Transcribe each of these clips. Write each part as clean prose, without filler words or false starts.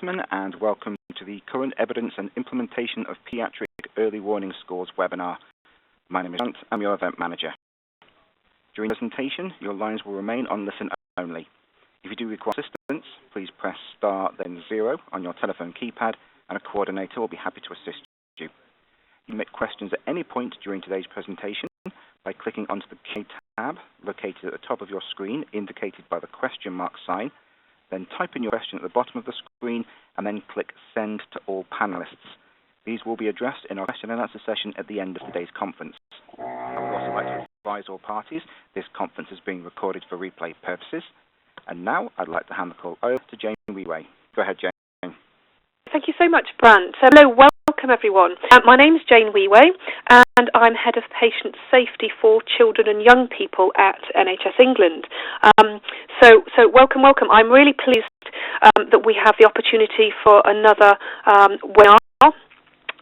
gentlemen, and welcome to the Current Evidence and Implementation of Pediatric Early Warning Scores webinar. My name is Grant, I'm your event manager. During the presentation, your lines will remain on listen only. If you do require assistance, please press star then 0 on your telephone keypad, and a coordinator will be happy to assist you. You can make questions at any point during today's presentation by clicking onto the Q tab located at the top of your screen, indicated by the question mark sign. Then type in your question at the bottom of the screen and then click Send to all panelists. These will be addressed in our question and answer session at the end of today's conference. I would also like to advise all parties this conference is being recorded for replay purposes. And now I'd like to hand the call over to Jane Wee-Way. Go ahead, Jane. Thank you so much, Brant. Hello, welcome everyone. My name is Jane Wee-Way, and I'm Head of Patient Safety for Children and Young People at NHS England. So welcome. I'm really pleased that we have the opportunity for another webinar.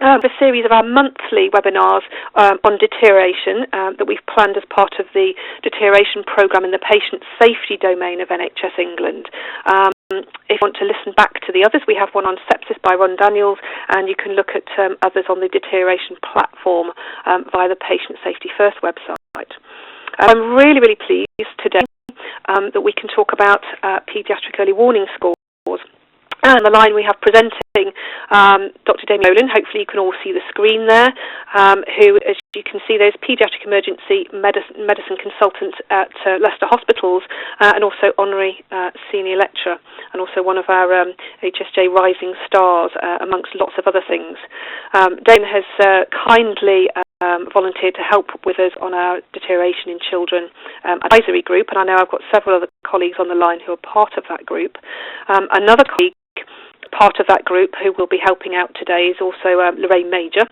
A series of our monthly webinars on deterioration that we've planned as part of the deterioration programme in the patient safety domain of NHS England. If you want to listen back to the others, we have one on sepsis by Ron Daniels, and you can look at others on the deterioration platform via the Patient Safety First website. I'm really, really pleased today that we can talk about paediatric early warning scores. And on the line we have presenting Dr. Damien Nolan. Hopefully you can all see the screen there, who, as you can see, there's paediatric emergency medicine consultant at Leicester Hospitals, and also honorary senior lecturer, and also one of our HSJ Rising Stars, amongst lots of other things. Damien has kindly volunteered to help with us on our deterioration in children advisory group, and I know I've got several other colleagues on the line who are part of that group. Another colleague part of that group who will be helping out today is also Lorraine Major.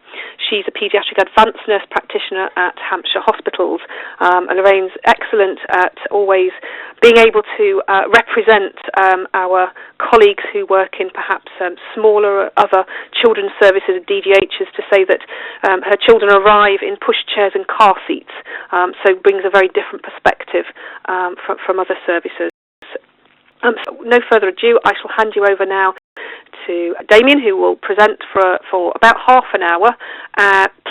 She's a paediatric advanced nurse practitioner at Hampshire Hospitals, and Lorraine's excellent at always being able to represent our colleagues who work in perhaps smaller other children's services, DVHs, to say that her children arrive in pushchairs and car seats, so brings a very different perspective from other services. So no further ado, I shall hand you over now to Damien, who will present for about half an hour.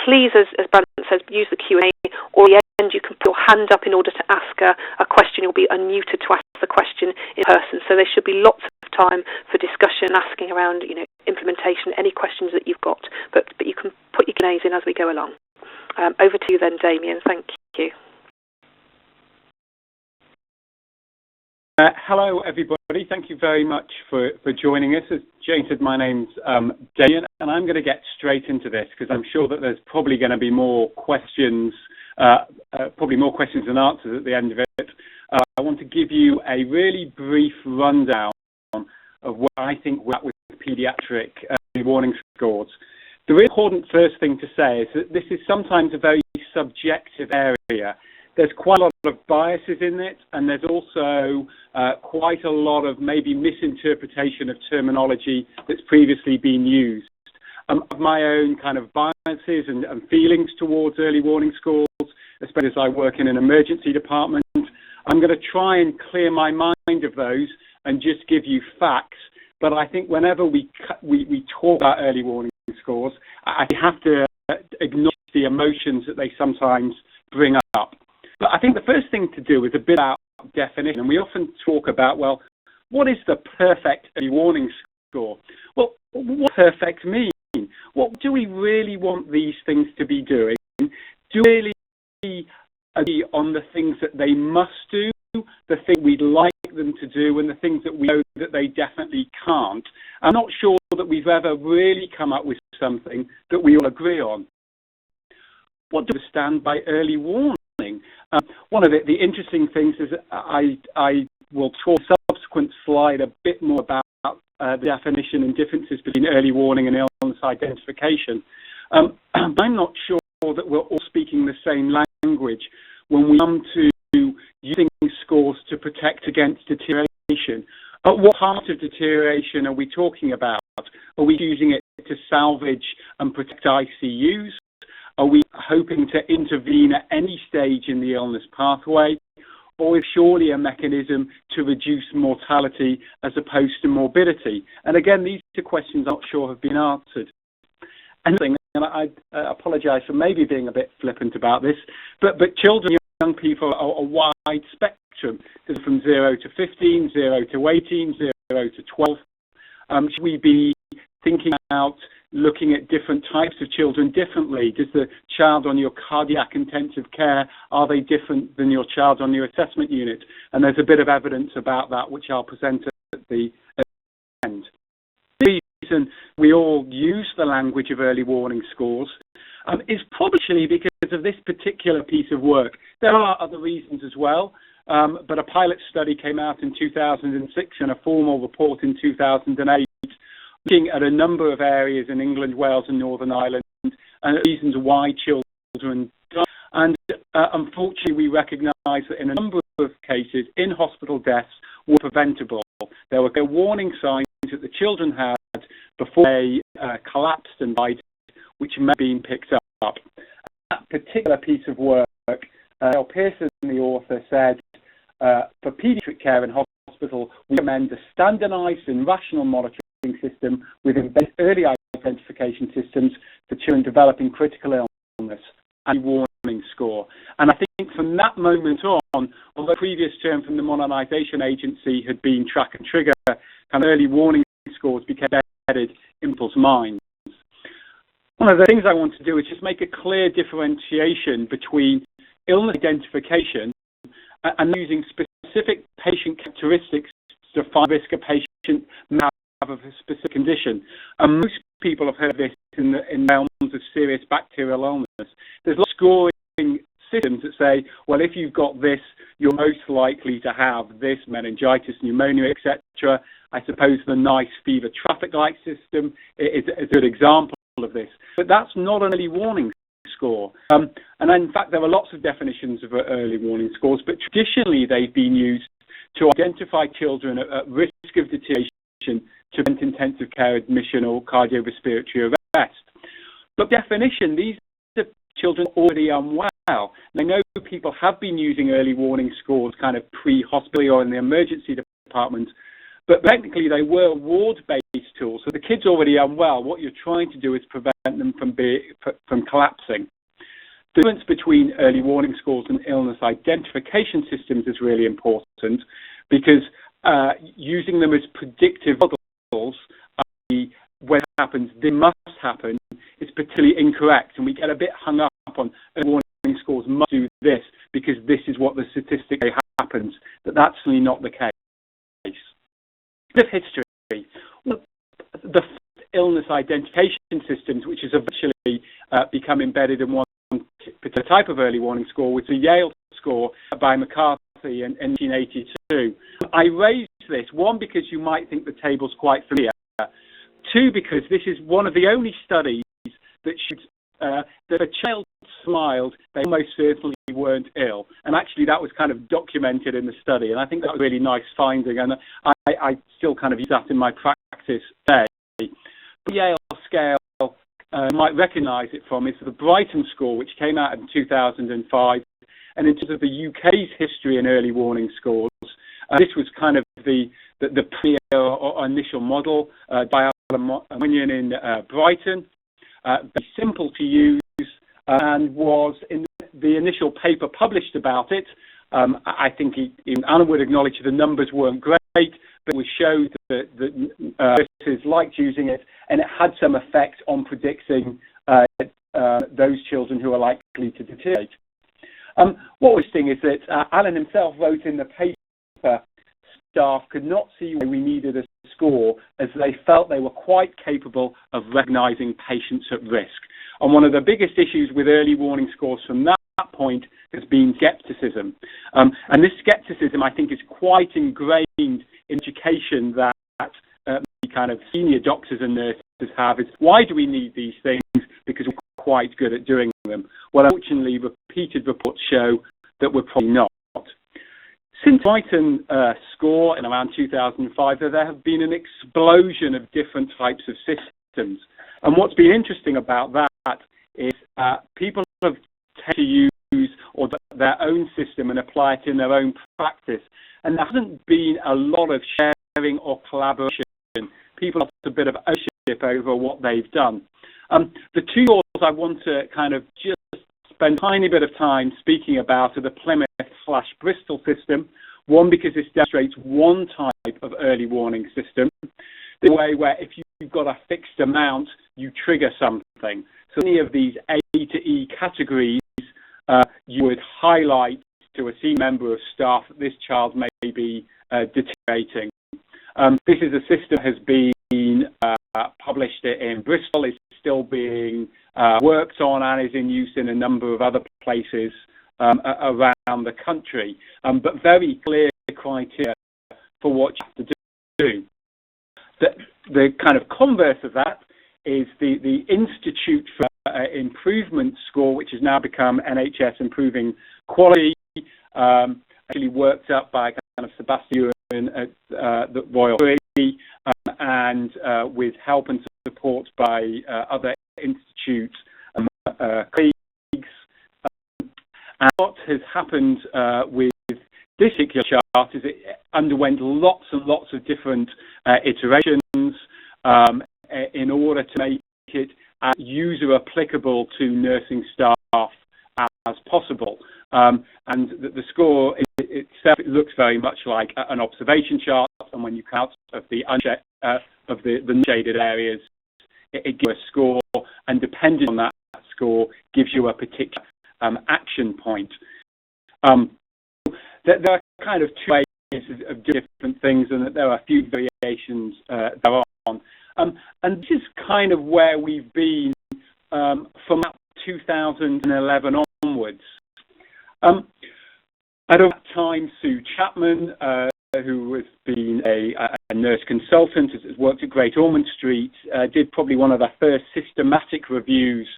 Please, as Brandon says, use the Q&A, or at the end you can put your hand up in order to ask a question. You'll be unmuted to ask the question in person, so there should be lots of time for discussion, asking around implementation, any questions that you've got, but you can put your Q&As in as we go along. Over to you then, Damien. Thank you. Hello, everybody. Thank you very much for joining us. As Jane said, my name's Damien, and I'm going to get straight into this because I'm sure that there's probably going to be more questions, than answers at the end of it. I want to give you a really brief rundown of what I think we're at with paediatric early warning scores. The really important first thing to say is that this is sometimes a very subjective area. There's quite a lot of biases in it, and there's also quite a lot of maybe misinterpretation of terminology that's previously been used. My own kind of biases and feelings towards early warning scores, especially as I work in an emergency department. I'm going to try and clear my mind of those and just give you facts. But I think whenever we talk about early warning scores, I have to acknowledge the emotions that they sometimes bring up. But I think the first thing to do is a bit about definition. And we often talk about, well, what is the perfect early warning score? Well, what does perfect mean? What do we really want these things to be doing? Do we really agree on the things that they must do, the things we'd like them to do, and the things that we know that they definitely can't? I'm not sure that we've ever really come up with something that we all agree on. What do we understand by early warning? One of the interesting things is that I will talk in a subsequent slide a bit more about the definition and differences between early warning and illness identification. I'm not sure that we're all speaking the same language when we come to using scores to protect against deterioration. What part of deterioration are we talking about? Are we using it to salvage and protect ICUs? Are we hoping to intervene at any stage in the illness pathway? or is surely a mechanism to reduce mortality as opposed to morbidity? And again, these are questions I'm not sure have been answered. And I apologize for maybe being a bit flippant about this, but children, young people are a wide spectrum. There's from 0 to 15, 0 to 18, 0 to 12. Should we be thinking about looking at different types of children differently? Does the child on your cardiac intensive care, are they different than your child on your assessment unit? And there's a bit of evidence about that which I'll present at the end. The reason we all use the language of early warning scores is probably because of this particular piece of work. There are other reasons as well, but a pilot study came out in 2006 and a formal report in 2008 looking at a number of areas in England, Wales and Northern Ireland and reasons why children die. And unfortunately, we recognise that in a number of cases, in-hospital deaths were preventable. There were warning signs that the children had before they collapsed and died, which may have been picked up. That particular piece of work, Pearson, the author, said, for paediatric care in hospital, we recommend a standardised and rational monitoring system with embedded early identification systems for children developing critical illness and warning score. And I think from that moment on, although the previous term from the Modernisation Agency had been track and trigger, kind of early warning scores became embedded in people's minds. One of the things I want to do is just make a clear differentiation between illness identification and using specific patient characteristics to find risk a patient may have of a specific condition. And most people have heard of this in realms of serious bacterial illness. There's lots of scoring systems that say, well, if you've got this, you're most likely to have this, meningitis, pneumonia, etc. I suppose the NICE fever traffic light system is a good example of this. But that's not an early warning score. And in fact, there are lots of definitions of early warning scores, but traditionally they've been used to identify children at risk of deterioration to prevent intensive care admission or cardiorespiratory arrest. But definition, these are children already unwell. I know people have been using early warning scores kind of pre-hospital or in the emergency department, but technically they were ward-based tools. So the kid's already unwell. What you're trying to do is prevent them from collapsing. The difference between early warning scores and illness identification systems is really important because using them as predictive models, when it happens, this must happen, is particularly incorrect. And we get a bit hung up on early warning scores must do this because this is what the statistic happens. But that's really not the case. Bit of history. Well, the illness identification systems, which has eventually become embedded in one particular type of early warning score, was the Yale score by McCarthy in 1982. I raise this, one, because you might think the table's quite familiar, two, because this is one of the only studies that shows that if a child smiled, they almost certainly weren't ill. And actually that was kind of documented in the study, and I think that was a really nice finding, and I still kind of use that in my practice today. The Yale scale you might recognise it from is the Brighton score, which came out in 2005. And in terms of the UK's history in early warning scores, this was kind of the premier or initial model, Dial-Munyon in Brighton. Very simple to use, and was in the initial paper published about it. I think Alan would acknowledge the numbers weren't great, but we showed that nurses liked using it, and it had some effect on predicting those children who are likely to deteriorate. What was interesting is that Alan himself wrote in the paper, staff could not see why we needed a score as they felt they were quite capable of recognising patients at risk. And one of the biggest issues with early warning scores from that point has been scepticism. And this scepticism, I think, is quite ingrained in education that the kind of senior doctors and nurses have. Is why do we need these things? Because we're quite good at doing them. Well, unfortunately, repeated reports show that we're probably not. Since Brighton score in around 2005, there have been an explosion of different types of systems. And what's been interesting about that is people have tended to use or their own system and apply it in their own practice. And there hasn't been a lot of sharing or collaboration. People have a bit of ownership over what they've done. The two scores I want to kind of just spend a tiny bit of time speaking about are the Plymouth/Bristol system. One, because this demonstrates one type of early warning system, the way where if you've got a fixed amount, you trigger something. So any of these A to E categories, you would highlight to a senior member of staff that this child may be deteriorating. This is a system that has been published in Bristol, is still being worked on and is in use in a number of other places around the country, but very clear criteria for what you have to do. The kind of converse of that is the Institute for Improvement score, which has now become NHS Improving Quality, actually worked up by kind of Sebastian at the Royal Surrey, and with help and support by other institutes, colleagues. And what has happened with this particular chart is it underwent lots and lots of different iterations in order to make it as user applicable to nursing staff as possible. And the score itself, it looks very much like an observation chart, and when you count of the shaded areas, it gives you a score, and depending on that score, gives you a particular action point. There are kind of two ways of different things, and there are a few variations thereon. And this is kind of where we've been from 2011 onwards. At that time, Sue Chapman, who has been a nurse consultant, has worked at Great Ormond Street, did probably one of the first systematic reviews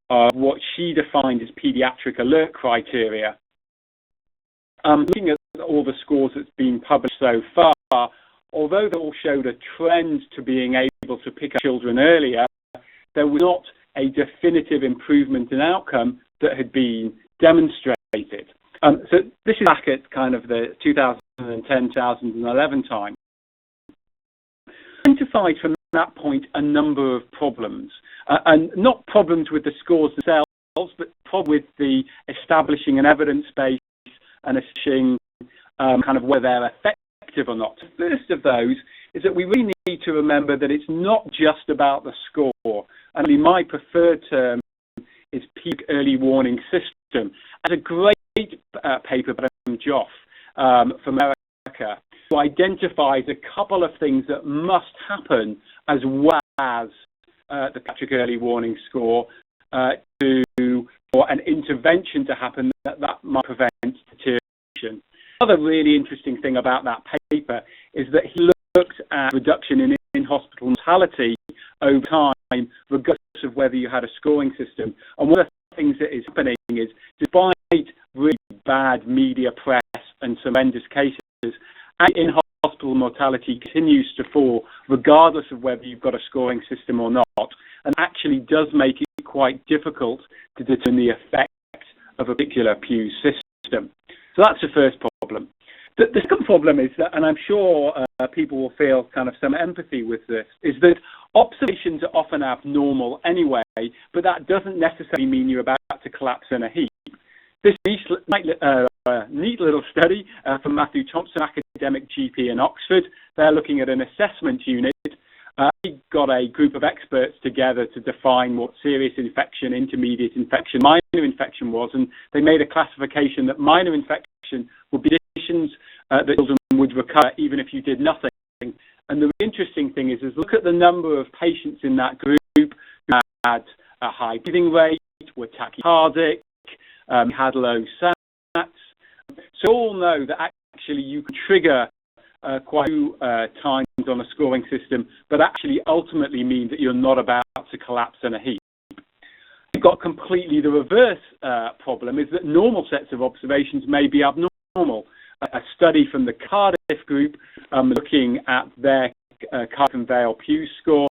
of what she defined as paediatric alert criteria. Looking at all the scores that's been published so far, although they all showed a trend to being able to pick up children earlier, there was not a definitive improvement in outcome that had been demonstrated. So this is back at kind of the 2010-2011 time. Identified from that point a number of problems, and not problems with the scores themselves, but problems with the establishing an evidence base and establishing kind of whether they're effective or not. The first of those is that we really need to remember that it's not just about the score. And my preferred term is peak early warning system. As a great paper from Joff from America, who identifies a couple of things that must happen as well as the Paediatric early warning score for an intervention to happen that might prevent deterioration. Another really interesting thing about that paper is that he looked at reduction in in-hospital mortality over time, regardless of whether you had a scoring system. And one of the things that is happening is, despite really bad media press and some horrendous cases, in-hospital mortality continues to fall, regardless of whether you've got a scoring system or not, and actually does make it quite difficult to determine the effect of a particular PEWS system. So that's the first problem. The second problem is that, and I'm sure people will feel kind of some empathy with this, is that observations are often abnormal anyway, but that doesn't necessarily mean you're about to collapse in a heap. This neat little study from Matthew Thompson, academic GP in Oxford, they're looking at an assessment unit. He got a group of experts together to define what serious infection, intermediate infection, minor infection was, and they made a classification that minor infection would be conditions that children would recover even if you did nothing. And the interesting thing is look at the number of patients in that group who had a high breathing rate, were tachycardic, had low SATs. So all know that actually you can trigger quite a few times on a scoring system, but actually ultimately mean that you're not about to collapse in a heap. You've got completely the reverse problem, is that normal sets of observations may be abnormal. A study from the Cardiff group looking at their Cardiff and Vale PEWS score,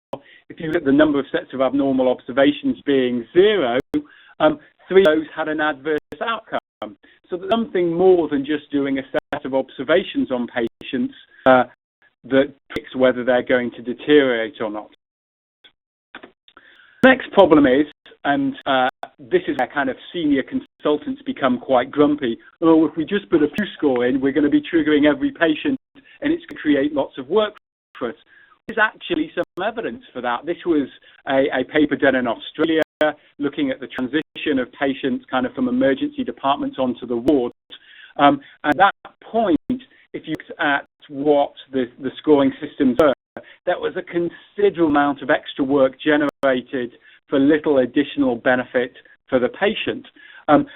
if you look at the number of sets of abnormal observations being 0, 3 of those had an adverse outcome. So there's something more than just doing a set of observations on patients that predicts whether they're going to deteriorate or not. The next problem is, and this is where kind of senior consultants become quite grumpy, oh, if we just put a PEWS score in, we're going to be triggering every patient and it's going to create lots of work for us. There's actually some evidence for that. This was a paper done in Australia looking at the transition of patients kind of from emergency departments onto the wards. And at that point, if you look at what the scoring systems were, there was a considerable amount of extra work generated for little additional benefit for the patient. And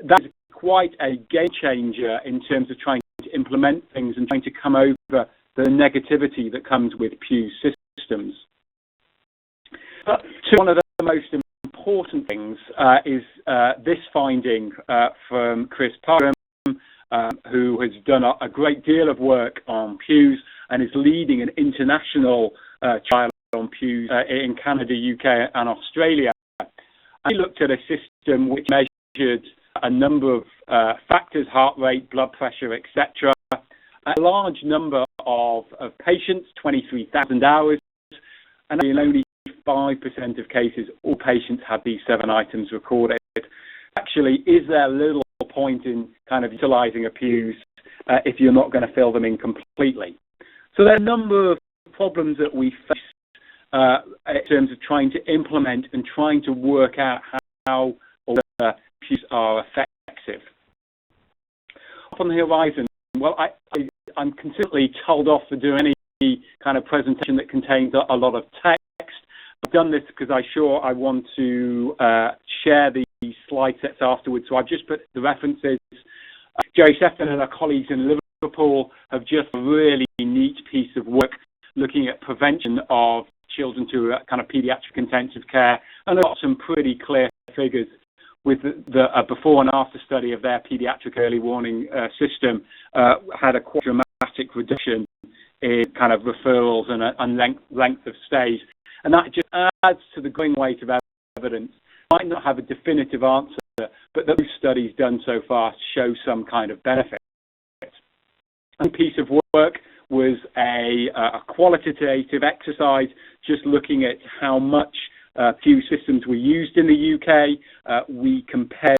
that is quite a game changer in terms of trying to implement things and trying to come over the negativity that comes with PEWS systems. But one of the most important things is this finding from Chris Parham, who has done a great deal of work on PEWS and is leading an international trial on PEWS in Canada, UK and Australia. And he looked at a system which measured a number of factors, heart rate, blood pressure, etc. A large number of patients, 23,000 hours, and in only 5% of cases, all patients had these 7 items recorded. Actually, is there little point in kind of utilizing a PEWS if you're not going to fill them in completely? So there are a number of problems that we face in terms of trying to implement and trying to work out how PEWS are effective. Up on the horizon, well, I'm consistently told off for doing any kind of presentation that contains a lot of text. I've done this because I want to share these slide sets afterwards, so I've just put the references. Jerry Sefton and our colleagues in Liverpool have just a really neat piece of work looking at prevention of children to kind of paediatric intensive care, and they've got some pretty clear figures with the before and after study of their paediatric early warning system had a quite dramatic reduction in kind of referrals and length of stays. And that just adds to the growing weight of evidence. Might not have a definitive answer, but those studies done so far show some kind of benefit. One piece of work was a qualitative exercise, just looking at how much PEWS systems were used in the UK. We compared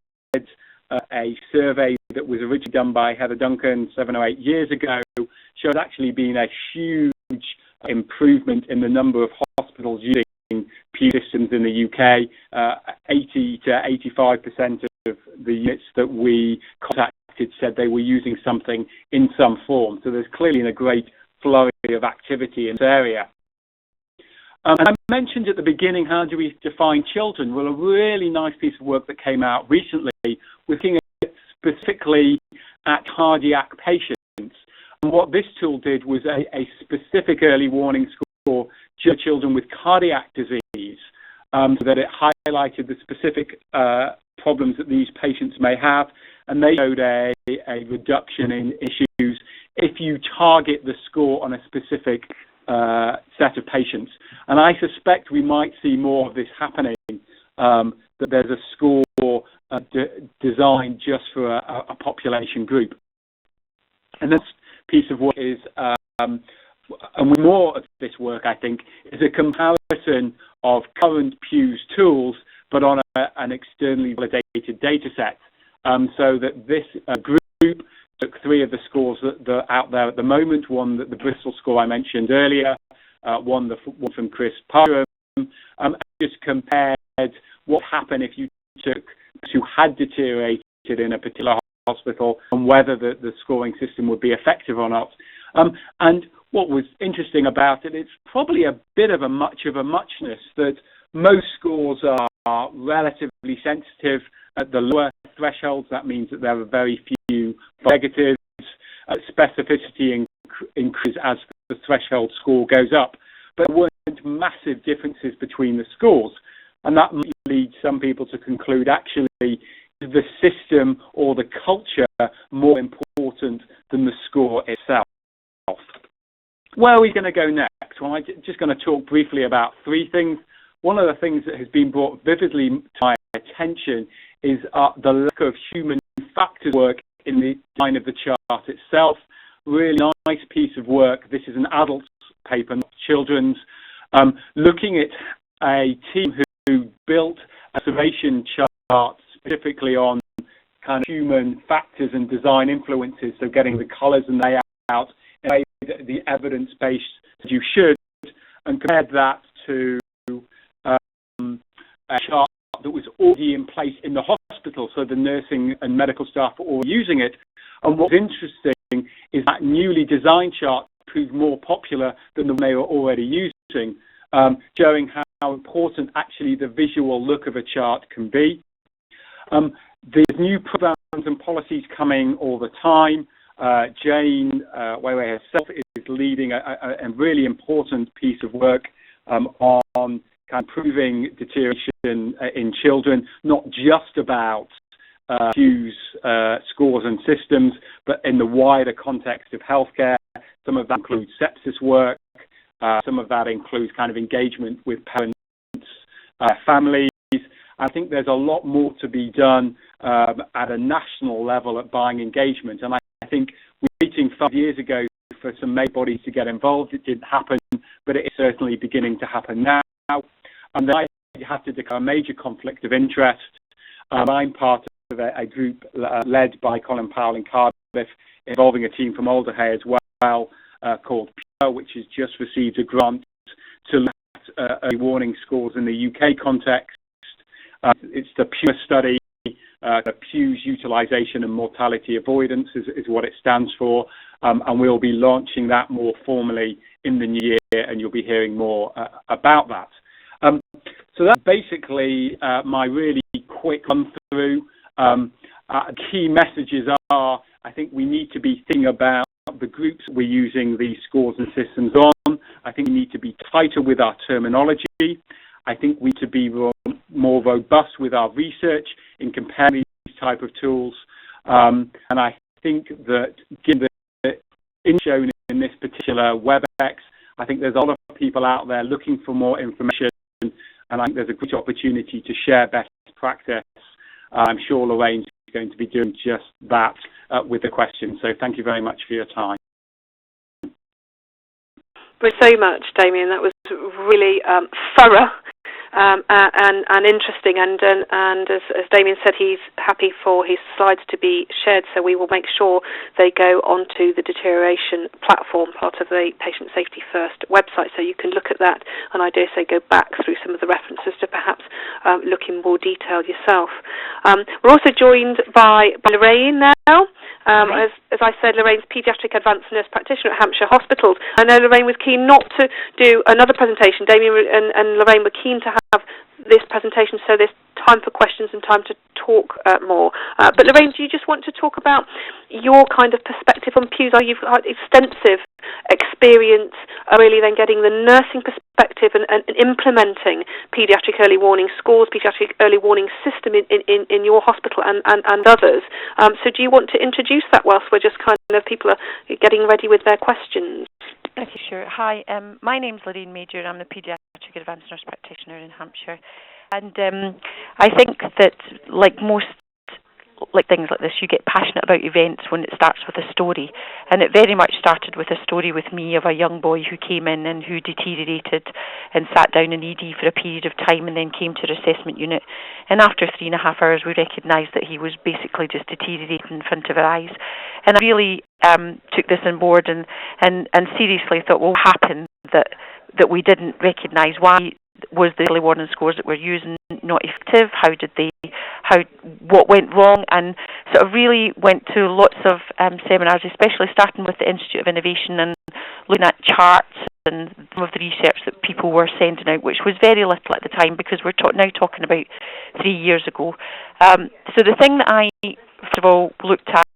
a survey that was originally done by Heather Duncan 7 or 8 years ago, showed actually been a huge improvement in the number of hospitals using PEWS systems in the UK. 80 to 85% of the units that we contacted said they were using something in some form. So there's clearly a great flurry of activity in this area. And I mentioned at the beginning, how do we define children? Well, a really nice piece of work that came out recently, looking at specifically at cardiac patients. And what this tool did was a specific early warning score to children with cardiac disease, so that it highlighted the specific problems that these patients may have, and they showed a reduction in issues if you target the score on a specific set of patients. And I suspect we might see more of this happening, that there's a score designed just for a population group. And this piece of work is, and with more of this work, I think, is a comparison of current PEWS tools, but on an externally validated data set. So that this group took 3 of the scores that are out there at the moment, one that the Bristol score I mentioned earlier, one from Chris Parham, and just compared what happened if you took who had deteriorated in a particular hospital and whether the scoring system would be effective or not. And what was interesting about it, it's probably a bit of a muchness that most scores are relatively sensitive at the lower thresholds. That means that there are very few negatives. Specificity increases as the threshold score goes up, but there weren't massive differences between the scores, and that might lead some people to conclude actually the system or the culture more important than the score itself. Where are we going to go next? Well, I'm just going to talk briefly about 3 things. One of the things that has been brought vividly to my attention is the lack of human factors work in the design of the chart itself. Really nice piece of work. This is an adult paper, not children's, looking at a team who built a observation chart specifically on kind of human factors and design influences, so getting the colours and layout in a way that the evidence-based as you should, and compared that to a chart that was already in place in the hospital, so the nursing and medical staff were all using it. And what's interesting is that newly designed chart proved more popular than the one they were already using, showing how important actually the visual look of a chart can be. There's new programs and policies coming all the time. Jane Weiwei herself is leading a really important piece of work on kind of improving deterioration in children, not just about PEWS scores and systems, but in the wider context of healthcare. Some of that includes sepsis work. Some of that includes kind of engagement with parents, families. I think there's a lot more to be done at a national level at buying engagement. And I think we were waiting 5 years ago for some major bodies to get involved. It didn't happen, but it is certainly beginning to happen now. And then I have to declare a major conflict of interest. I'm part of a group led by Colin Powell in Cardiff, involving a team from Alderhay as well, called PEWS, which has just received a grant to look at early warning scores in the UK context. It's the PEWS study. The PEWS utilisation and mortality avoidance is what it stands for, and we'll be launching that more formally in the new year, and you'll be hearing more about that. So that's basically my really quick run through. Key messages are, I think we need to be thinking about the groups we're using these scores and systems on. I think we need to be tighter with our terminology. I think we need to be more robust with our research in comparing these type of tools. And I think that given the shown in this particular WebEx, I think there's a lot of people out there looking for more information, and I think there's a great opportunity to share best practice. I'm sure Lorraine's going to be doing just that with the questions. So thank you very much for your time. Thank you so much, Damien. That was really thorough and interesting. And as Damien said, he's happy for his slides to be shared, so we will make sure they go onto the deterioration platform, part of the Patient Safety First website, so you can look at that, and I dare say go back through some of the references to perhaps look in more detail yourself. We're also joined by Lorraine now. As I said, Lorraine's Paediatric Advanced Nurse Practitioner at Hampshire Hospitals. I know Lorraine was keen not to do another presentation. Damien and Lorraine were keen to have this presentation, so there's time for questions and time to talk more. But Lorraine, do you just want to talk about your kind of perspective on PEWS? You've had extensive experience really then getting the nursing perspective and implementing paediatric early warning scores, paediatric early warning system in your hospital and others. So do you want to introduce that whilst we're just kind of people are getting ready with their questions? Okay, sure. Hi, my name's Lorraine Major. I'm the Paediatric Advanced Nurse Practitioner in Hampshire. And I think that, like most things like this, you get passionate about events when it starts with a story. And it very much started with a story with me of a young boy who came in and who deteriorated and sat down in ED for a period of time and then came to our assessment unit. And after 3.5 hours, we recognised that he was basically just deteriorating in front of our eyes. And I really took this on board and seriously thought, well, what happened that we didn't recognise? Why was the early warning scores that we're using not effective? What went wrong? And sort of really went to lots of seminars, especially starting with the Institute of Innovation and looking at charts and some of the research that people were sending out, which was very little at the time because we're now talking about 3 years ago. So the thing that I, first of all, looked at,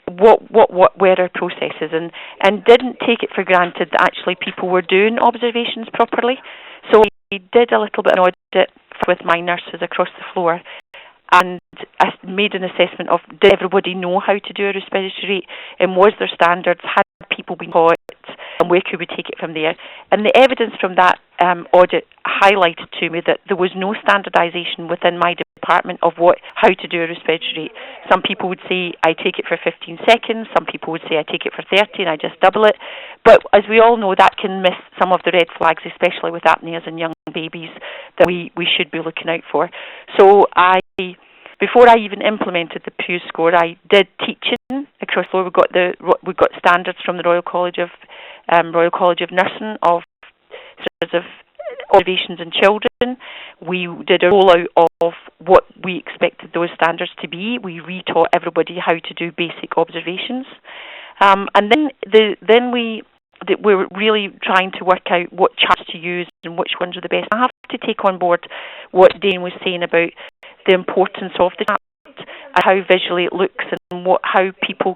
what were our processes, and didn't take it for granted that actually people were doing observations properly. So we did a little bit of an audit with my nurses across the floor, and I made an assessment of, did everybody know how to do a respiratory rate, and was there standards, had people been taught, and where could we take it from there? And the evidence from that audit highlighted to me that there was no standardisation within my department department of how to do a respiratory rate. Some people would say, I take it for 15 seconds. Some people would say, I take it for 30 and I just double it. But as we all know, that can miss some of the red flags, especially with apneas in young babies, that we should be looking out for. So before I even implemented the PEWS score, I did teaching across the board. We got standards from the Royal College of Nursing of sort of observations in children. We did a rollout of what we expected those standards to be. We retaught everybody how to do basic observations, and then we were really trying to work out what charts to use and which ones are the best. I have to take on board what Dane was saying about the importance of the chart and how visually it looks and how people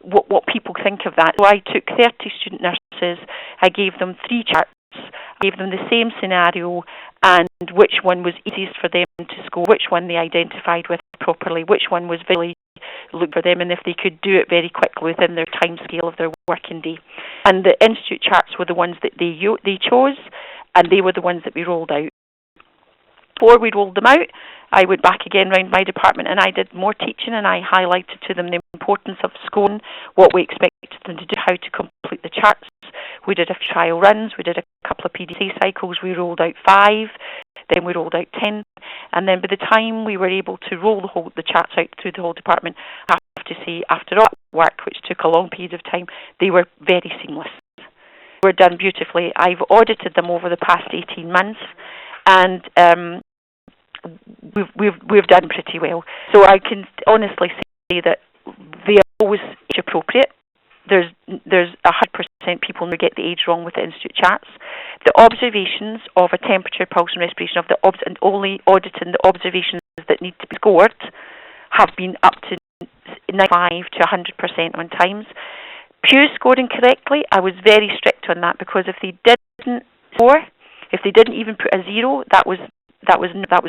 what people think of that. So I took 30 student nurses, I gave them 3 charts, I gave them the same scenario and which one was easiest for them to score, which one they identified with properly, which one was visually looked for them, and if they could do it very quickly within their time scale of their working day. And the institute charts were the ones that they chose, and they were the ones that we rolled out. Before we rolled them out, I went back again round my department and I did more teaching, and I highlighted to them the importance of scoring, what we expected them to do, how to complete the charts. We did a few trial runs, we did a couple of PDC cycles, we rolled out 5, then we rolled out 10, and then by the time we were able to roll the charts out through the whole department, I have to say, after all that work, which took a long period of time, they were very seamless. They were done beautifully. I've audited them over the past 18 months, and we've done pretty well. So I can honestly say that they are always age appropriate. There's 100% people who get the age wrong with the institute charts. The observations of a temperature, pulse and respiration and only auditing the observations that need to be scored have been up to 95 to 100% on times. PEWS scoring correctly, I was very strict on that, because if they didn't score, if they didn't even put a 0, that was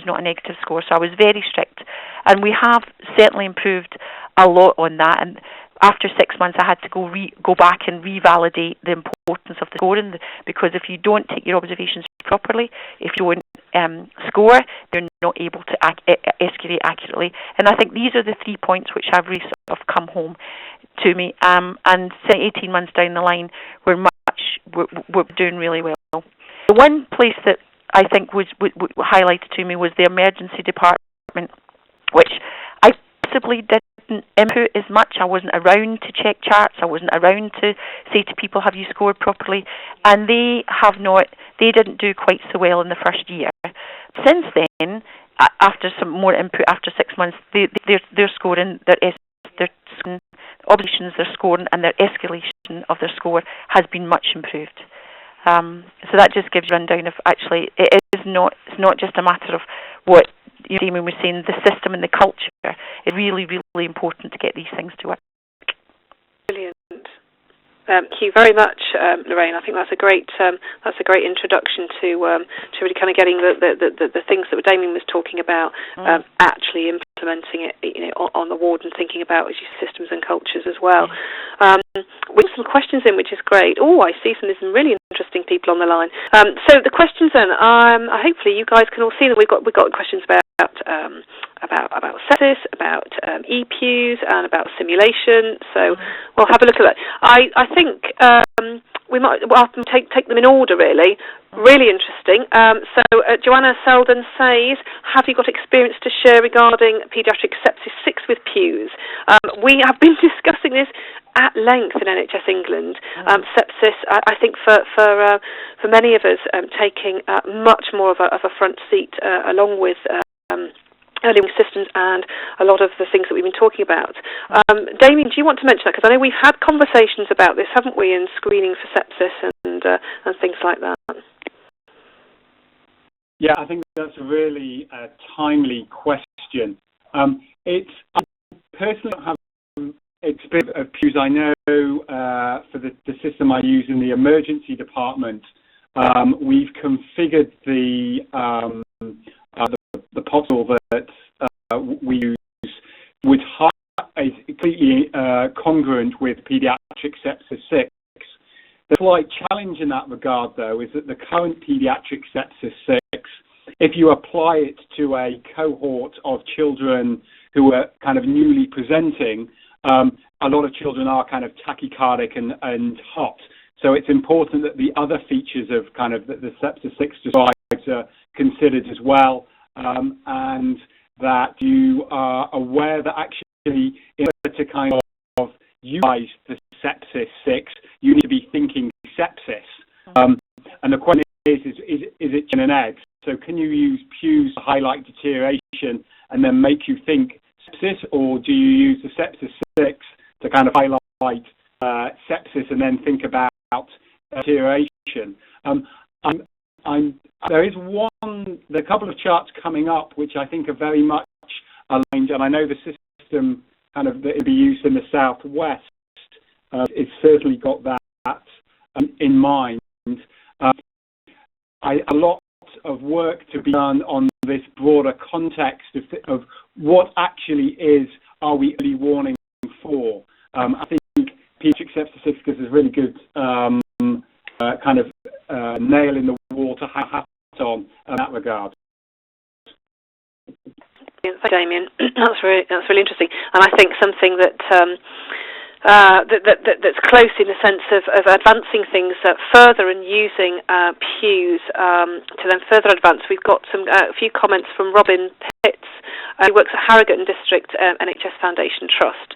not a negative score. So I was very strict, and we have certainly improved a lot on that. And after 6 months, I had to go back and revalidate the importance of the scoring, because if you don't take your observations properly, if you don't score, you're not able to escalate accurately. And I think these are the 3 points which have really sort of come home to me. And 18 months down the line, we're doing really well. The one place that I think was highlighted to me was the emergency department, which I possibly didn't input as much. I wasn't around to check charts. I wasn't around to say to people, have you scored properly? And they didn't do quite so well in the first year. Since then, after some more input, after 6 months, they're scoring, their observations, their scoring, and their escalation of their score has been much improved. So that just gives you a rundown of, actually, it's not just a matter of what Damien was saying, the system and the culture. It's really, really important to get these things to work. Brilliant. Thank you very much, Lorraine. I think that's a great introduction to really kind of getting the things that Damien was talking about, actually implementing it, on the ward, and thinking about systems and cultures as well. We have some questions in, which is great. Oh, I see there's some really interesting people on the line. So the questions then, hopefully you guys can all see that we've got questions about sepsis, about EPEWS, and about simulation. So we'll have a look at that. I think we might take them in order, really. Really interesting. So Joanna Selden says, have you got experience to share regarding paediatric sepsis 6 with PEWS? We have been discussing this at length in NHS England. Sepsis, I think for many of us, taking much more of a front seat, along with early warning systems and a lot of the things that we've been talking about. Damien, do you want to mention that? Because I know we've had conversations about this, haven't we, in screening for sepsis and things like that. Yeah, I think that's a really timely question. I personally don't have experience of PEWS. I know for the system I use in the emergency department, we've configured the portal that we use with is completely congruent with Paediatric Sepsis 6. The slight challenge in that regard, though, is that the current Paediatric Sepsis 6 if you apply it to a cohort of children who are kind of newly presenting, a lot of children are kind of tachycardic and hot. So it's important that the other features of kind of the sepsis 6 described are considered as well, and that you are aware that actually in order to kind of utilize the sepsis 6, you need to be thinking sepsis. And the question is it chicken and egg? So can you use PEWS to highlight deterioration and then make you think sepsis, or do you use the sepsis 6 to kind of highlight sepsis and then think about deterioration? There is a couple of charts coming up which I think are very much aligned, and I know the system kind of that will be used in the southwest. It's certainly got that in mind. A lot of work to be done on this broader context of what actually are we early warning for. I think Paediatric Sepsis 6 is a really good kind of nail in the wall to have on in that regard. Thanks, Damien. That's really interesting, and I think something that's close in the sense of advancing things further and using PEWS to then further advance. We've got a few comments from Robin Pitts, who works at Harrogate District NHS Foundation Trust,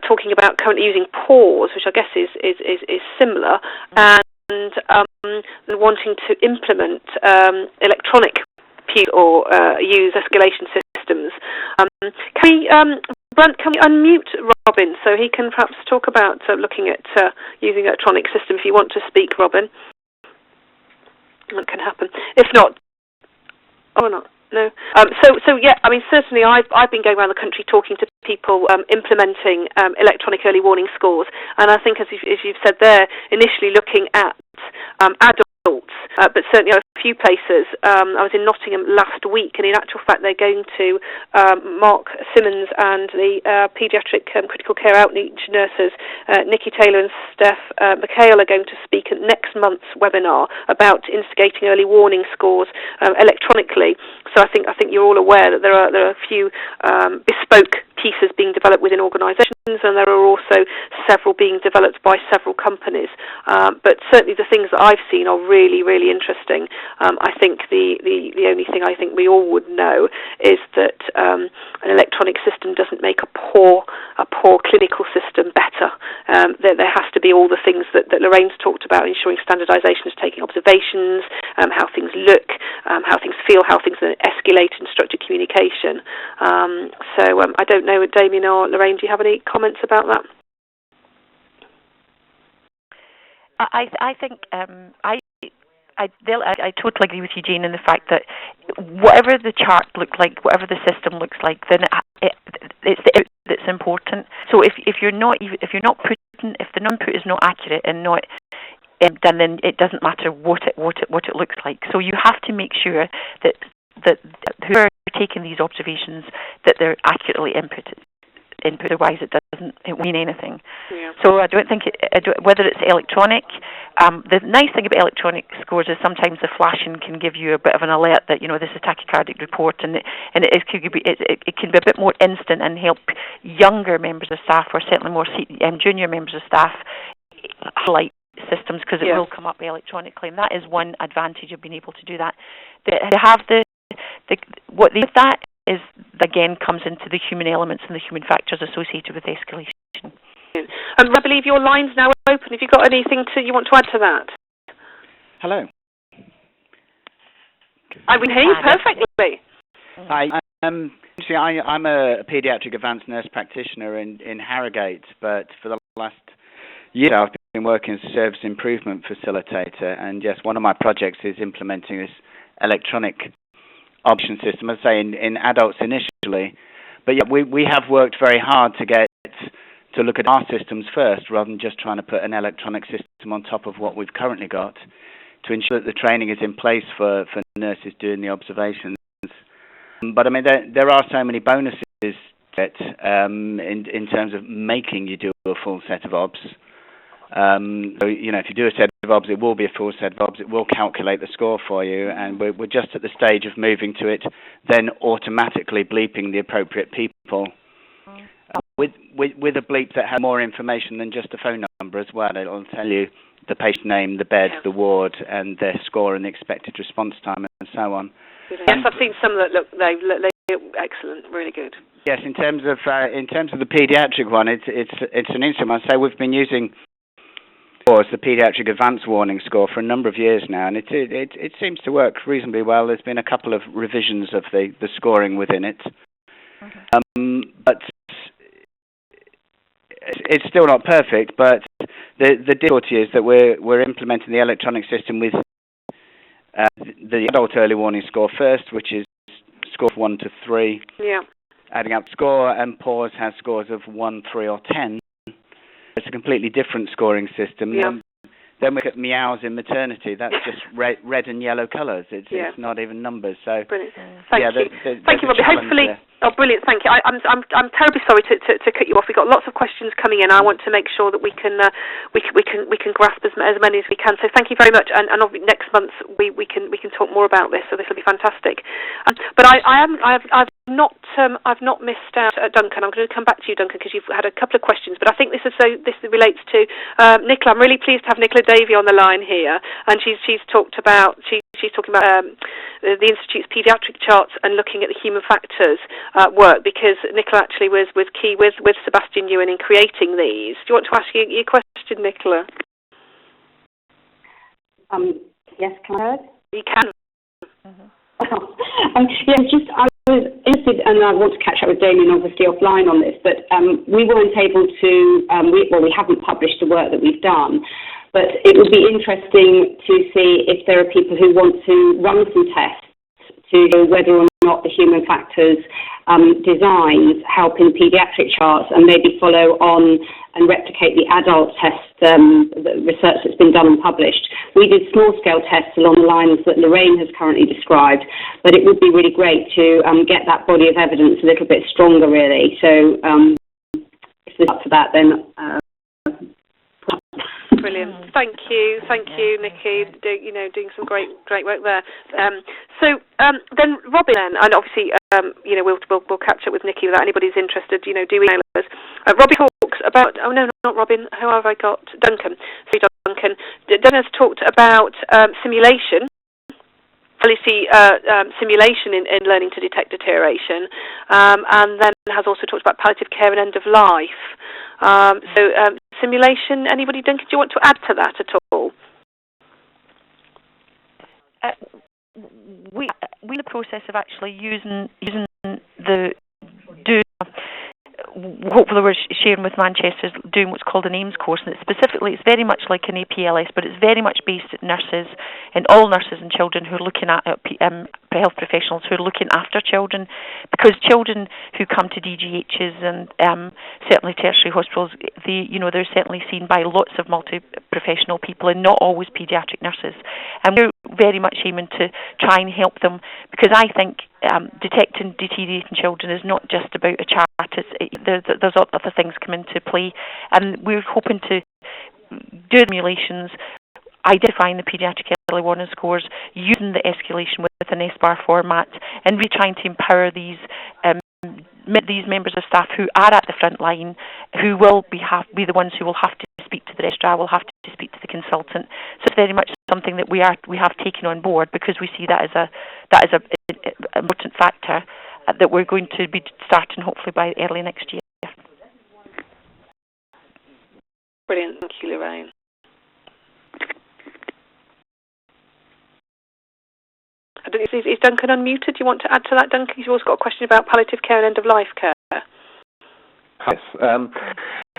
talking about currently using PEWS, which I guess is similar, and wanting to implement electronic PEWS or use escalation systems. Brent, can we unmute Robin so he can perhaps talk about looking at using electronic system? If you want to speak, Robin, that can happen. If not, no. So yeah, I mean, certainly I've been going around the country talking to people implementing electronic early warning scores, and I think as you've said there, initially looking at adults, but certainly a few places. I was in Nottingham last week, and in actual fact they're going to Mark Simmons and the paediatric critical care outreach nurses, Nikki Taylor and Steph McHale, are going to speak at next month's webinar about instigating early warning scores electronically. So I think you're all aware that there are a few bespoke pieces being developed within organisations, and there are also several being developed by several companies. But certainly the things that I've seen are really, really interesting. I think the only thing I think we all would know is that an electronic system doesn't make a poor clinical system better. There has to be all the things that Lorraine's talked about, ensuring standardisation is taking observations, how things look, how things feel, how things escalate in structured communication. So I don't know, Damien or Lorraine, do you have any comments about that? I think I totally agree with you, Jane, in the fact that whatever the chart looks like, whatever the system looks like, then it's the output that's important. So if the input is not accurate and not then it doesn't matter what it looks like. So you have to make sure that who are taking these observations, that they're accurately inputted. Otherwise, it doesn't mean anything. Yeah. So I don't think whether it's electronic. The nice thing about electronic scores is sometimes the flashing can give you a bit of an alert that this is a tachycardic report, and it can be a bit more instant and help younger members of staff, or certainly more junior members of staff, highlight systems, because it will come up electronically, and that is one advantage of being able to do that. They have that is, again, comes into the human elements and the human factors associated with escalation. I believe your line's now open. Have you got anything you want to add to that? Hello. I can hear you perfectly. Hi. I'm a paediatric advanced nurse practitioner in Harrogate, but for the last year I've been working as a service improvement facilitator, and yes, one of my projects is implementing this electronic option system, I'd say in adults initially, but yeah, we have worked very hard to look at our systems first, rather than just trying to put an electronic system on top of what we've currently got, to ensure that the training is in place for nurses doing the observations. But I mean, there are so many bonuses that in terms of making you do a full set of obs. So, if you do a set of OBS, it will be a full set of OBS. It will calculate the score for you, and we're just at the stage of moving to it, then automatically bleeping the appropriate people with a bleep that has more information than just a phone number as well. It'll tell you the patient name, the bed, the ward, and their score and the expected response time, and so on. Yes, I've seen some that look excellent, really good. Yes, in terms of the paediatric one, it's an interesting one. So we've been using the Paediatric Advanced Warning Score for a number of years now, and it seems to work reasonably well. There's been a couple of revisions of the scoring within it, but it's still not perfect. But the difficulty is that we're implementing the electronic system with the adult early warning score first, which is score of 1 to 3. Yeah. Adding up score, and PEWS has scores of 1, 3, or 10. It's a completely different scoring system. Yeah. Then we look at meows in maternity. That's just red and yellow colours. It's not even numbers. So brilliant. Thank you. Thank you, Robbie. Hopefully, brilliant. Thank you. I'm terribly sorry to cut you off. We've got lots of questions coming in. I want to make sure that we can grasp as many as we can. So thank you very much. And next month we can talk more about this. So this will be fantastic. But I've not missed out, Duncan. I'm going to come back to you, Duncan, because you've had a couple of questions. But I think this relates to Nicola. I'm really pleased to have Nicola Davey on the line here, and she's talking about the Institute's paediatric charts and looking at the human factors work, because Nicola actually was key with Sebastian Ewan in creating these. Do you want to ask your question, Nicola? Yes, can I heard? You can. I was interested, and I want to catch up with Damien obviously offline on this, but we weren't able to, we haven't published the work that we've done, but it would be interesting to see if there are people who want to run some tests to know whether or not the human factors designs help in paediatric charts, and maybe follow on and replicate the adult test, the research that's been done and published. We did small-scale tests along the lines that Lorraine has currently described, but it would be really great to get that body of evidence a little bit stronger, really. So if there's up for that, then... Brilliant. Thank you, Nikki. Doing some great work there. So then, Robin, and obviously, we'll catch up with Nikki without anybody's interested. Do email us. Robin talks about. Oh no, not Robin. Who have I got? Duncan. Sorry, Duncan. Duncan has talked about simulation. Simulation in learning to detect deterioration, and then has also talked about palliative care and end of life. Simulation, anybody, Duncan, do you want to add to that at all? We're in the process of actually using hopefully we're sharing with Manchester, doing what's called an AIMS course, and it's very much like an APLS, but it's very much based at nurses, and all nurses and children who are looking at health professionals who are looking after children, because children who come to DGHs and certainly tertiary hospitals, they're certainly seen by lots of multi-professional people and not always paediatric nurses, and we're very much aiming to try and help them, because I think detecting deteriorating children is not just about a chart. There's other things come into play, and we're hoping to do simulations, identifying the paediatric early warning scores, using the escalation with an SBAR format, and really trying to empower these members of staff who are at the front line, who will be the ones who will have to speak to the registrar, will have to speak to the consultant. So it's very much something that we have taken on board, because we see that as a important factor that we're going to be starting hopefully by early next year. Brilliant, thank you, Lorraine. Is Duncan unmuted? Do you want to add to that, Duncan? You've also got a question about palliative care and end-of-life care.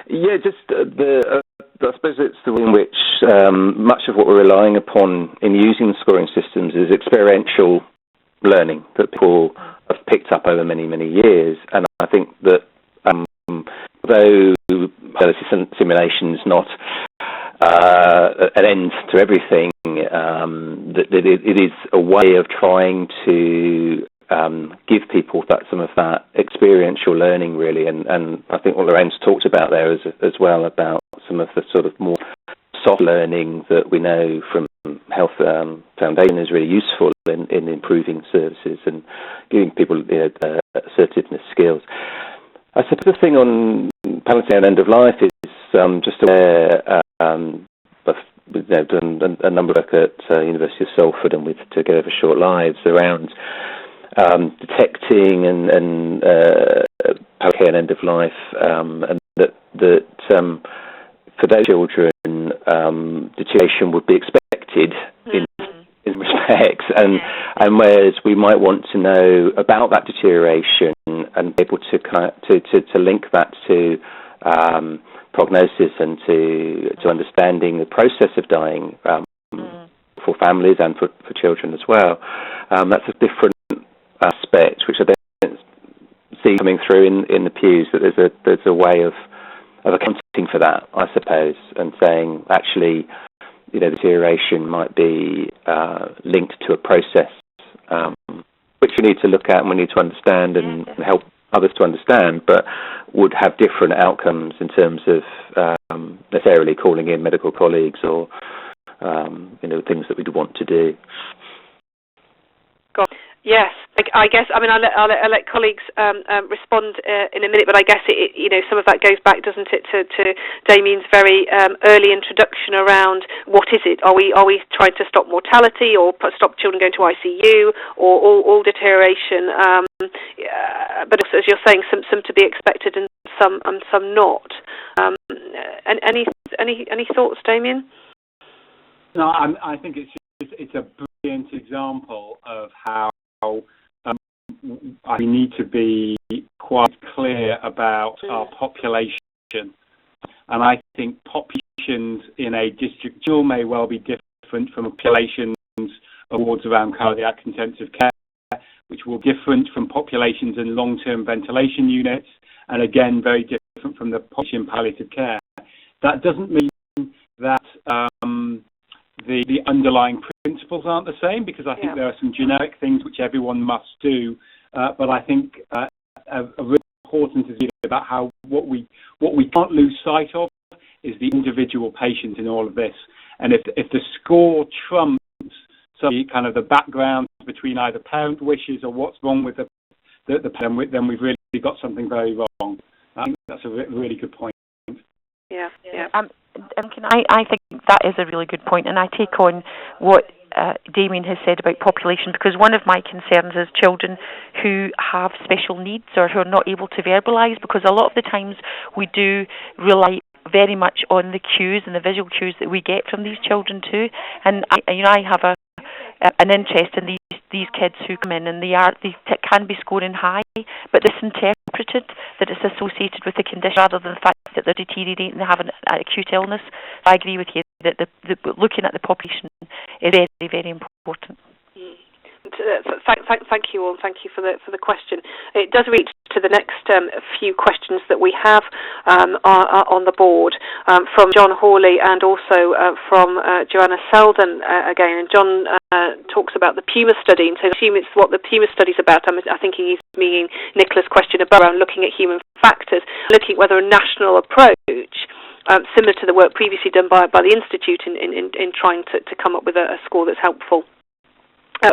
Yes. I suppose it's the way in which much of what we're relying upon in using scoring systems is experiential learning that people have picked up over many, many years. And I think that though simulation is not an end to everything, that it is a way of trying to give people some of that experiential learning, really. And I think what Lorraine's talked about there as well, about some of the sort of more soft learning that we know from Health Foundation is really useful in improving services and giving people assertiveness skills. I suppose the thing on palliative and end of life is just aware. We've done a number of work at University of Salford and with Together for Short Lives around detecting and palliative care and end of life, and that for those children, deterioration would be expected in respects, and whereas we might want to know about that deterioration and be able to link that to prognosis and to understanding the process of dying for families and for children as well. That's a different aspect which I don't see coming through in the PEWS, that there's a way of accounting for that, I suppose, and saying actually, deterioration might be linked to a process which we need to look at and we need to understand and help others to understand, but would have different outcomes in terms of necessarily calling in medical colleagues or things that we'd want to do. Yes, I guess. I mean, I'll let colleagues respond in a minute, but I guess some of that goes back, doesn't it, to Damien's very early introduction around what is it? Are we trying to stop mortality or stop children going to ICU or all deterioration? But also, as you're saying, some to be expected and some not. Any thoughts, Damien? No, I think it's a brilliant example of how we need to be quite clear about our population. And I think populations in a district may well be different from populations of wards around cardiac intensive care, which will be different from populations in long-term ventilation units, and again, very different from the population in palliative care. That doesn't mean that the underlying principles aren't the same, because I think there are some generic things which everyone must do, but I think a really important is about how what we can't lose sight of is the individual patient in all of this. And if the score trumps kind of the background between either parent wishes or what's wrong with the parent, then we've really got something very wrong. I think that's a really good point. Yeah. I think that is a really good point, and I take on what Damien has said about population, because one of my concerns is children who have special needs or who are not able to verbalise, because a lot of the times we do rely very much on the cues and the visual cues that we get from these children too. And I have an interest in these kids who come in, and they can be scoring high, but it's interpreted that it's associated with the condition rather than the fact that they're deteriorating and they have an acute illness. I agree with you that looking at the population is very, very important. Thank you all. Thank you for the question. It does reach to the next few questions that we have on the board from John Hawley and also from Joanna Selden again. And John talks about the PEWS study, and so I assume it's what the PEWS study is about. I think he's meaning Nicola's question about around looking at human factors, looking at whether a national approach, similar to the work previously done by the Institute in trying to come up with a score that's helpful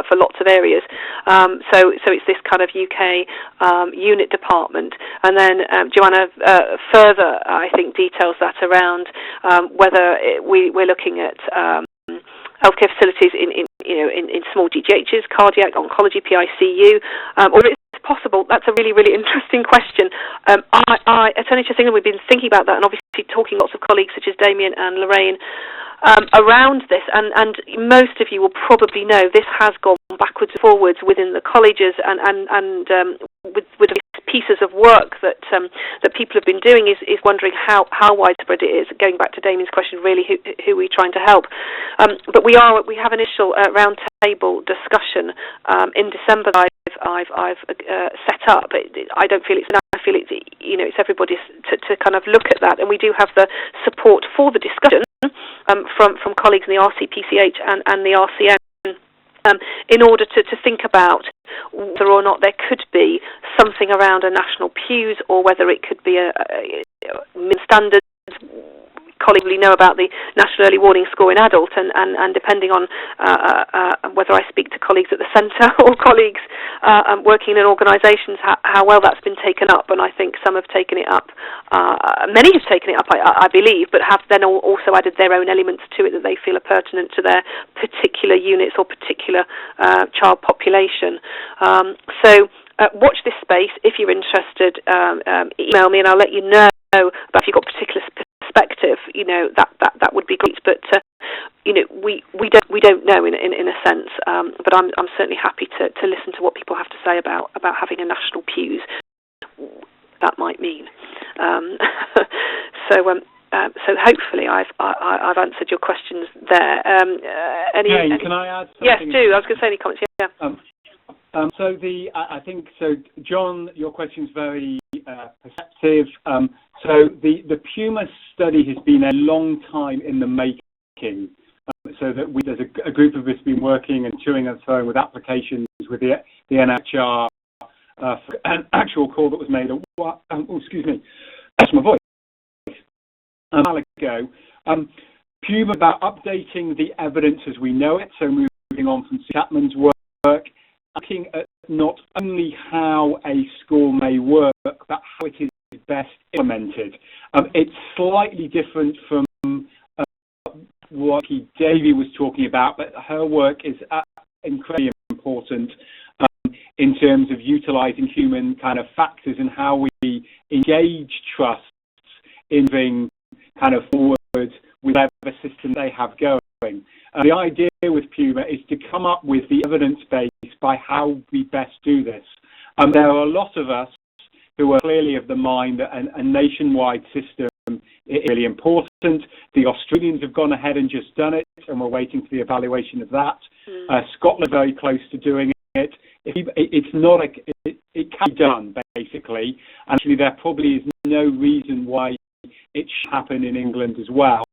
for lots of areas. So it's this kind of UK unit department. And then Joanna further, I think, details that around whether we're looking at healthcare facilities in small GGHs, cardiac, oncology, PICU, or it's possible. That's a really, really interesting question. At NHS England, we've been thinking about that and obviously talking to lots of colleagues such as Damien and Lorraine around this, and most of you will probably know this has gone backwards and forwards within the colleges, and with pieces of work that people have been doing is wondering how widespread it is. Going back to Damien's question, really, who are we trying to help? But we have an initial round table discussion in December that I've set up. I don't feel it's now. I feel it's everybody to kind of look at that, and we do have the support for the discussion from colleagues in the RCPCH and the RCN in order to think about whether or not there could be something around a national PEWS, or whether it could be a standards colleagues really know about the National Early Warning Score in adult, and depending on whether I speak to colleagues at the centre or colleagues working in organisations, how well that's been taken up. And I think some have taken it up, many have taken it up, I believe, but have then also added their own elements to it that they feel are pertinent to their particular units or particular child population. So watch this space. If you're interested, email me and I'll let you know about if you've got particular perspective. That would be great. But we don't know in a sense. But I'm certainly happy to listen to what people have to say about having a national PEWS. That might mean. So hopefully I've answered your questions there. Jane, can I add something? Yes, do. I was going to say any comments. Yeah. I think John, your question's very perceptive. So the PEWS study has been a long time in the making. So that there's a group of us been working and chewing and throwing with applications with the NHR for an actual call that was made. Excuse me, that's my voice. A while ago. PEWS about updating the evidence as we know it. So moving on from Chapman's work, looking at not only how a score may work, but how it is best implemented. It's slightly different from what Davy was talking about, but her work is incredibly important in terms of utilising human kind of factors and how we engage trusts in moving kind of forward with whatever system they have going. The idea with PEWS is to come up with the evidence base by how we best do this. There are a lot of us who are clearly of the mind that a nationwide system is really important. The Australians have gone ahead and just done it, and we're waiting for the evaluation of that. Scotland are very close to doing it. It can be done, basically. Actually, there probably is no reason why it should happen in England as well.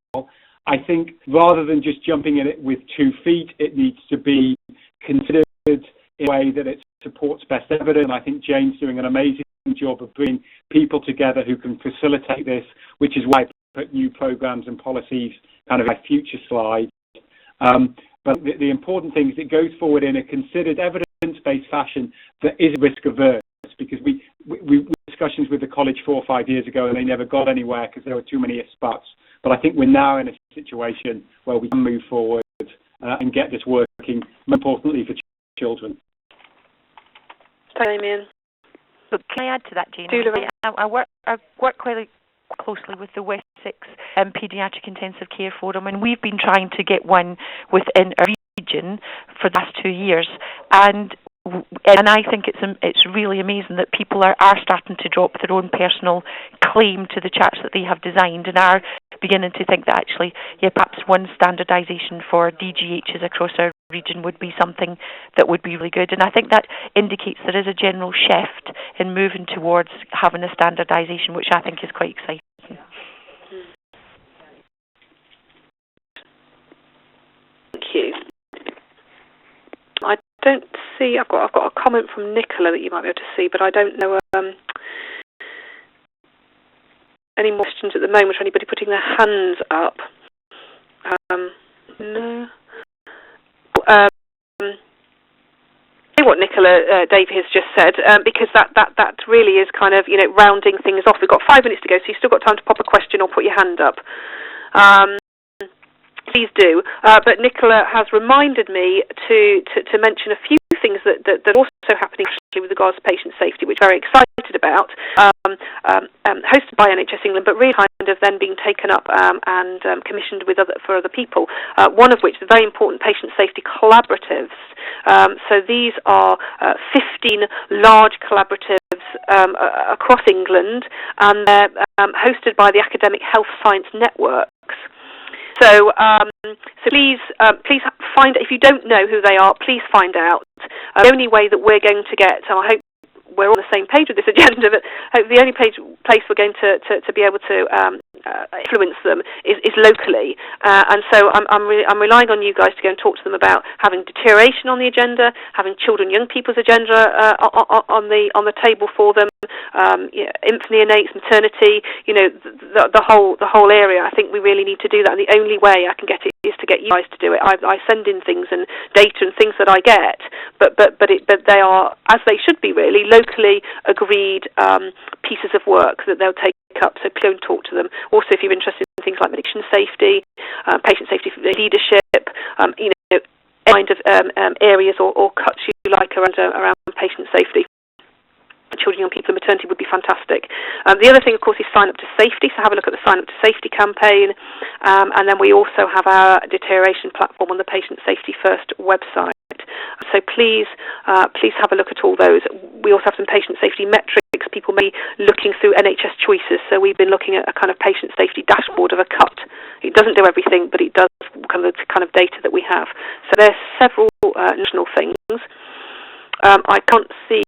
I think rather than just jumping in it with 2 feet, it needs to be considered in a way that it supports best evidence. And I think Jane's doing an amazing job of bringing people together who can facilitate this, which is why I put new programs and policies kind of in my future slide. But the important thing is it goes forward in a considered evidence-based fashion that is risk-averse, because we discussions with the college 4 or 5 years ago and they never got anywhere because there were too many ifs, buts. But I think we're now in a situation where we can move forward and get this working, more importantly for children. Damien. But can I add to that, Jane? Do, Lorraine. I work quite closely with the Wessex Paediatric Intensive Care Forum, and we've been trying to get one within our region for the last 2 years. And I think it's really amazing that people are starting to drop their own personal claim to the charts that they have designed and are beginning to think that actually, perhaps one standardisation for DGHs across our region would be something that would be really good. And I think that indicates there is a general shift in moving towards having a standardisation, which I think is quite exciting. Thank you. I don't see. I've got a comment from Nicola that you might be able to see, but I don't know any more questions at the moment. Or anybody putting their hands up? No. What Nicola Dave has just said, because that really is kind of rounding things off. We've got 5 minutes to go, so you've still got time to pop a question or put your hand up. Please do. But Nicola has reminded me to mention a few things that are also happening with regards to patient safety, which we're very excited about, hosted by NHS England, but really kind of then being taken up and commissioned for other people. One of which, the very important patient safety collaboratives. So these are 15 large collaboratives across England, and they're hosted by the Academic Health Science Networks. So please find, if you don't know who they are, please find out. The only way that we're going to get, so I hope we're on the same page with this agenda, but the only place we're going to be able to influence them is locally. And so I'm relying on you guys to go and talk to them about having deterioration on the agenda, having children, young people's agenda on the table for them, infant, neonates, maternity, the whole area. I think we really need to do that, and the only way I can get it is to get you guys to do it. I send in things and data and things that I get, but they are, as they should be really, locally agreed pieces of work that they'll take up, so go and talk to them. Also, if you're interested in things like medication safety, patient safety leadership, any kind of areas or cuts you like around patient safety, children, young people, and maternity would be fantastic. The other thing, of course, is Sign Up to Safety, so have a look at the Sign Up to Safety campaign, and then we also have our deterioration platform on the Patient Safety First website. So please have a look at all those. We also have some patient safety metrics. People may be looking through NHS Choices, so we've been looking at a kind of patient safety dashboard of a cut. It doesn't do everything, but it does kind of data that we have. So there's several national things. I can't see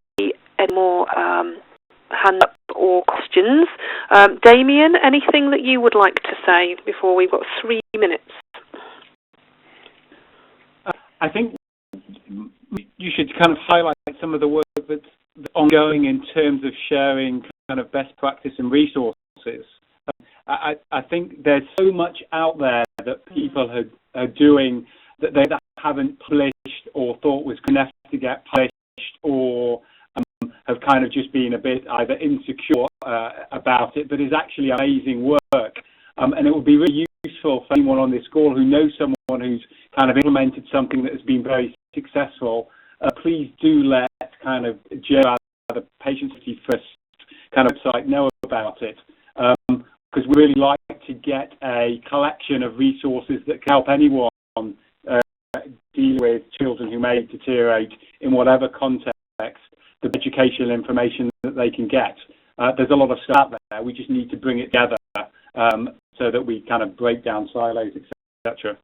any more hand up or questions. Damien, anything that you would like to say before we've got 3 minutes? I think you should kind of highlight some of the work that's ongoing in terms of sharing kind of best practice and resources. I think there's so much out there that people are doing that they haven't published or thought was good enough to get published, or have kind of just been a bit either insecure about it, but is actually amazing work. And it would be really useful for anyone on this call who knows someone who's kind of implemented something that has been very successful. Please do let kind of the Patient Safety First kind of website know about it, because we really like to get a collection of resources that can help anyone deal with children who may deteriorate in whatever context, the educational information that they can get. There's a lot of stuff out there. We just need to bring it together so that we kind of break down silos, etc.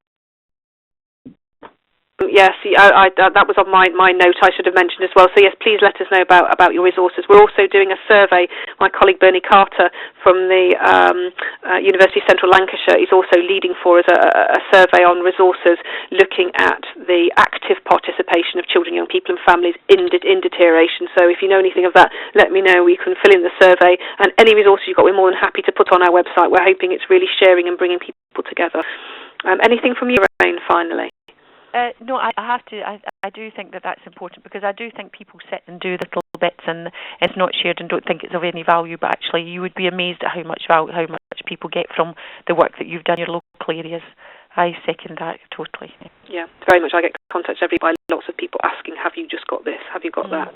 Yes, that was on my note I should have mentioned as well. So yes, please let us know about your resources. We're also doing a survey. My colleague Bernie Carter from the University of Central Lancashire is also leading for us a survey on resources looking at the active participation of children, young people and families in deterioration. So if you know anything of that, let me know. You can fill in the survey, and any resources you've got, we're more than happy to put on our website. We're hoping it's really sharing and bringing people together. Anything from you, Rain, finally? No, I have to. I do think that's important, because I do think people sit and do little bits and it's not shared and don't think it's of any value. But actually, you would be amazed at how much people get from the work that you've done in your local areas. I second that totally. Yeah, very much. I get contacted every day by lots of people asking, have you just got this? Have you got that?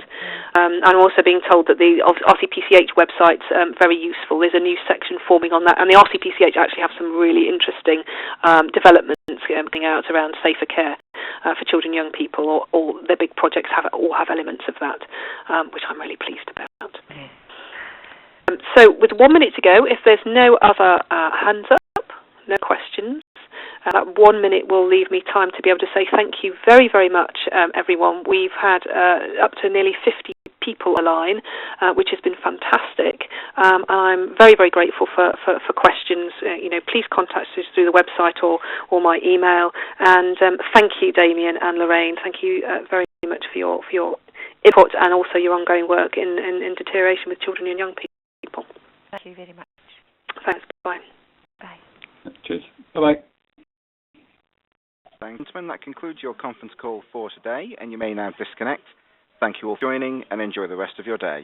I'm also being told that the RCPCH website's very useful. There's a new section forming on that, and the RCPCH actually have some really interesting developments coming out around safer care for children, young people, or their big projects all have elements of that, which I'm really pleased about. So with 1 minute to go, if there's no other hands up, no questions, that 1 minute will leave me time to be able to say thank you very, very much, everyone. We've had up to nearly 50 people online, which has been fantastic. I'm very, very grateful for questions. Please contact us through the website or my email. And thank you, Damien and Lorraine. Thank you very much for your input and also your ongoing work in deterioration with children and young people. Thank you very much. Thanks. Bye. Bye. Cheers. Bye-bye. Thanks, gentlemen. That concludes your conference call for today, and you may now disconnect. Thank you all for joining, and enjoy the rest of your day.